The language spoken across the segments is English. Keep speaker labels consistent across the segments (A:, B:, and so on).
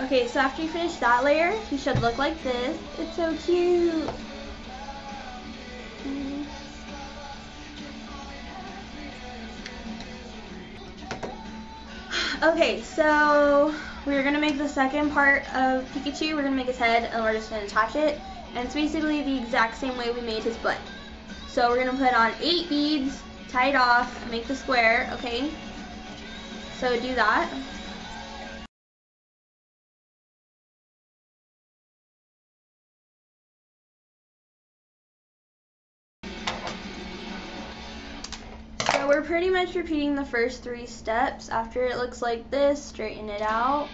A: Okay, so after you finish that layer, he should look like this. It's so cute. Okay, so we're gonna make the second part of Pikachu. We're gonna make his head and we're just gonna attach it. And it's basically the exact same way we made his butt. So we're gonna put on 8 beads, tie it off, make the square, okay? So do that. So we're pretty much repeating the first 3 steps. After it looks like this, straighten it out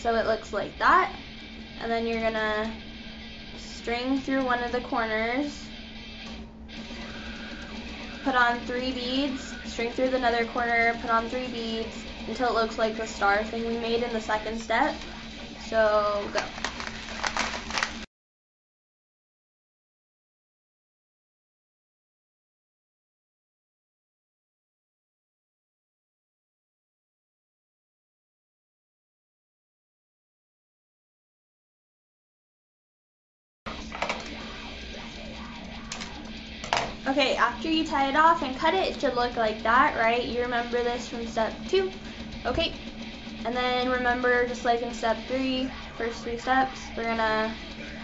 A: so it looks like that. And then you're gonna string through one of the corners, put on 3 beads, string through another corner, put on 3 beads until it looks like the star thing we made in the second step. So go. Okay, after you tie it off and cut it, it should look like that, right? You remember this from step 2. Okay, and then remember, just like in step 3, first 3 steps, we're gonna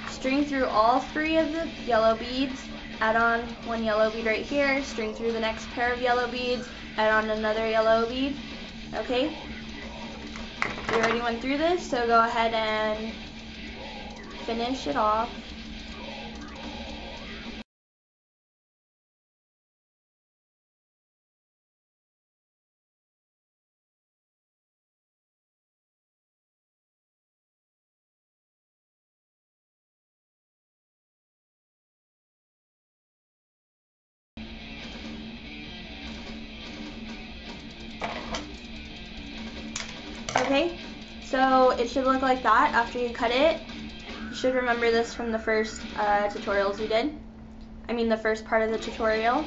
A: string through all 3 of the yellow beads, add on 1 yellow bead right here, string through the next pair of yellow beads, add on another yellow bead, okay? We already went through this, so go ahead and finish it off. Okay, so it should look like that after you cut it. You should remember this from the first tutorials we did. I mean the first part of the tutorial.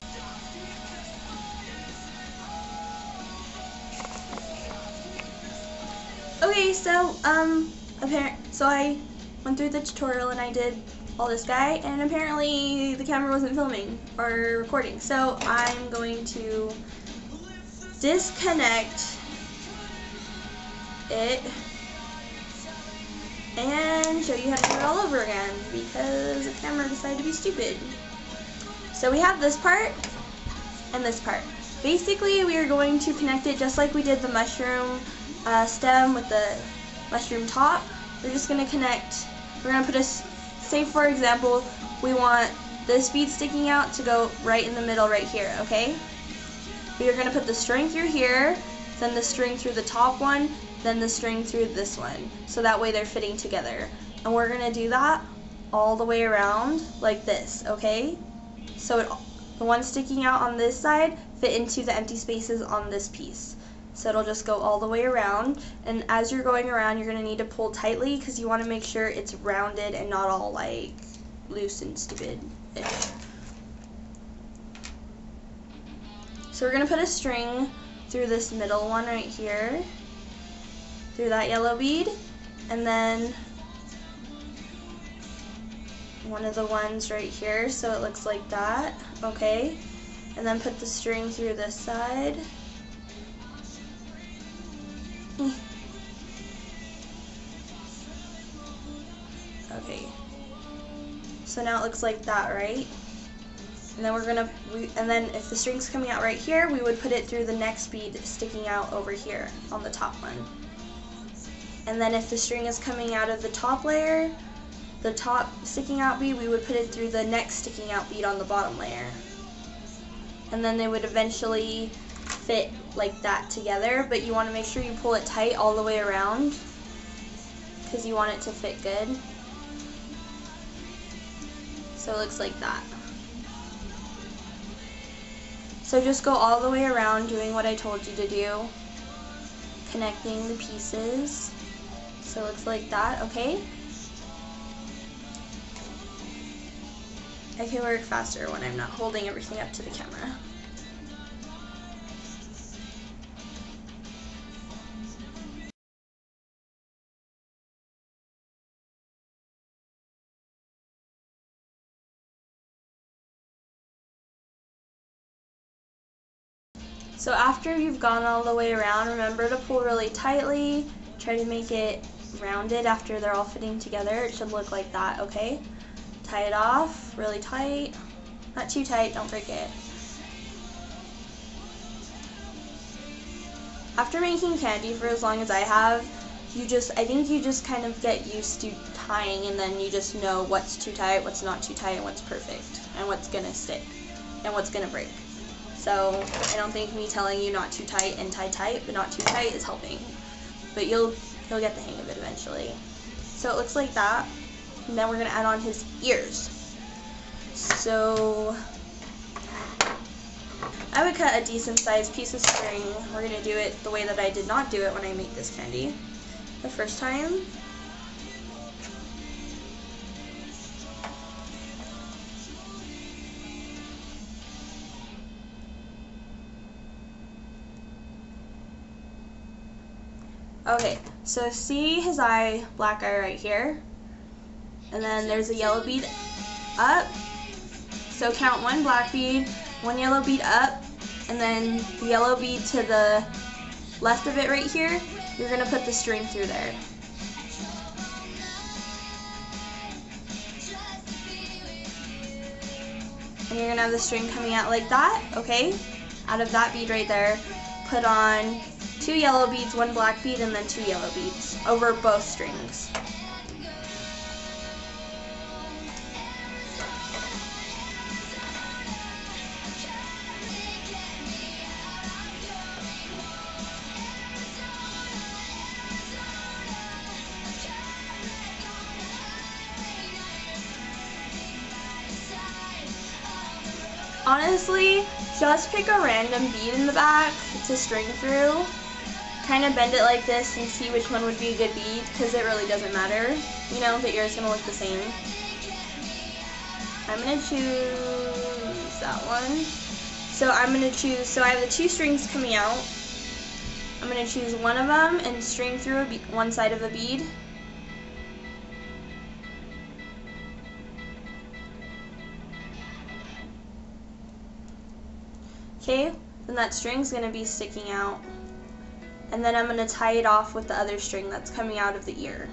A: Okay, so I went through the tutorial and I did all this guy, and apparently the camera wasn't filming or recording. So I'm going to disconnect it and show you how to do it all over again because the camera decided to be stupid. So we have this part and this part. Basically, we are going to connect it just like we did the mushroom stem with the mushroom top. We're just going to connect, we're going to put say for example, we want this bead sticking out to go right in the middle right here, okay? We are going to put the string through here, then the string through the top one, then the string through this one, so that way they're fitting together. And we're going to do that all the way around like this, okay? So the one sticking out on this side fit into the empty spaces on this piece. So it'll just go all the way around, and as you're going around you're going to need to pull tightly because you want to make sure it's rounded and not all like loose and stupid-ish. So we're going to put a string through this middle one right here, through that yellow bead, and then one of the ones right here so it looks like that, okay? And then put the string through this side. Okay, so now it looks like that, right? And then and then if the string's coming out right here, we would put it through the next bead sticking out over here on the top one. And then if the string is coming out of the top layer, the top sticking out bead, we would put it through the next sticking out bead on the bottom layer. And then they would eventually fit like that together, but you want to make sure you pull it tight all the way around because you want it to fit good. So it looks like that. So just go all the way around doing what I told you to do, connecting the pieces. So it looks like that, okay? I can work faster when I'm not holding everything up to the camera. So after you've gone all the way around, remember to pull really tightly. Try to make it rounded after they're all fitting together. It should look like that, okay? Tie it off really tight. Not too tight, don't break it. After making candy for as long as I have, I think you just kind of get used to tying, and then you just know what's too tight, what's not too tight, and what's perfect, and what's gonna stick, and what's gonna break. So I don't think me telling you not too tight and tie tight, but not too tight is helping. But you'll get the hang of it eventually. So it looks like that, and then we're gonna add on his ears. So I would cut a decent sized piece of string. We're gonna do it the way that I did not do it when I made this candy the first time. Okay, so see his eye, black eye right here, and then there's a yellow bead up. So count one black bead, one yellow bead up, and then the yellow bead to the left of it right here, you're gonna put the string through there. And you're gonna have the string coming out like that, okay? Out of that bead right there, put on 2 yellow beads, 1 black bead, and then 2 yellow beads over both strings. Honestly, just pick a random bead in the back to string through. Kind of bend it like this and see which one would be a good bead, because it really doesn't matter. You know, the ear's gonna look the same. I'm gonna choose that one. So I have the 2 strings coming out. I'm gonna choose one of them and string through one side of a bead. Okay, then that string's gonna be sticking out. And then I'm gonna tie it off with the other string that's coming out of the ear.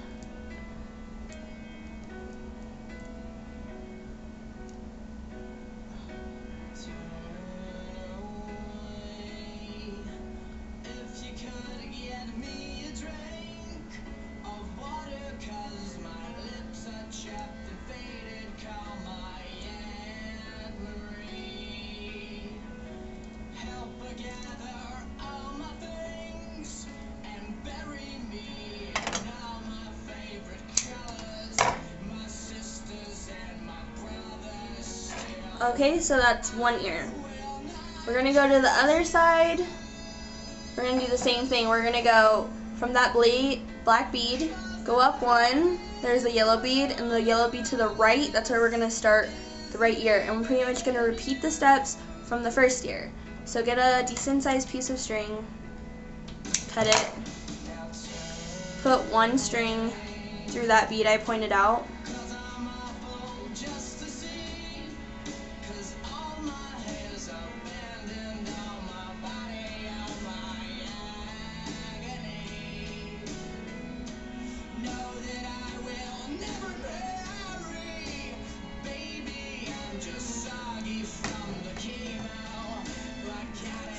A: Okay, so that's one ear. We're gonna go to the other side. We're gonna do the same thing. We're gonna go from that black bead, go up 1, there's a yellow bead, and the yellow bead to the right, that's where we're gonna start the right ear. And we're pretty much gonna repeat the steps from the first ear. So get a decent sized piece of string, cut it, put 1 string through that bead I pointed out.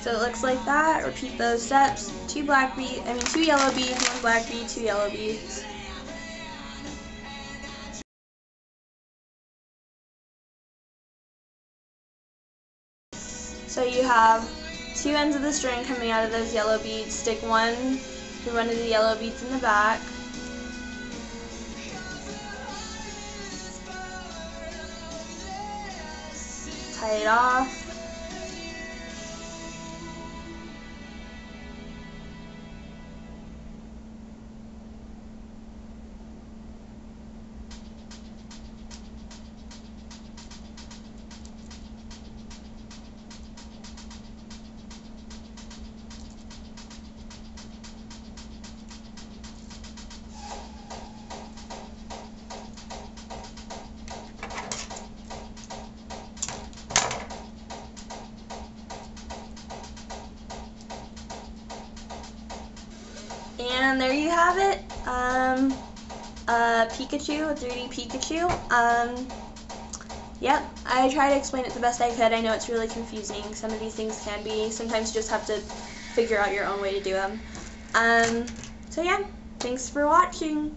A: So it looks like that. Repeat those steps. 2 yellow beads, 1 black bead, 2 yellow beads. So you have 2 ends of the string coming out of those yellow beads. Stick one through one of the yellow beads in the back. Tie it off. And there you have it. Pikachu, a 3D Pikachu. Yep, I try to explain it the best I could. I know it's really confusing. Some of these things can be. Sometimes you just have to figure out your own way to do them. So yeah, thanks for watching.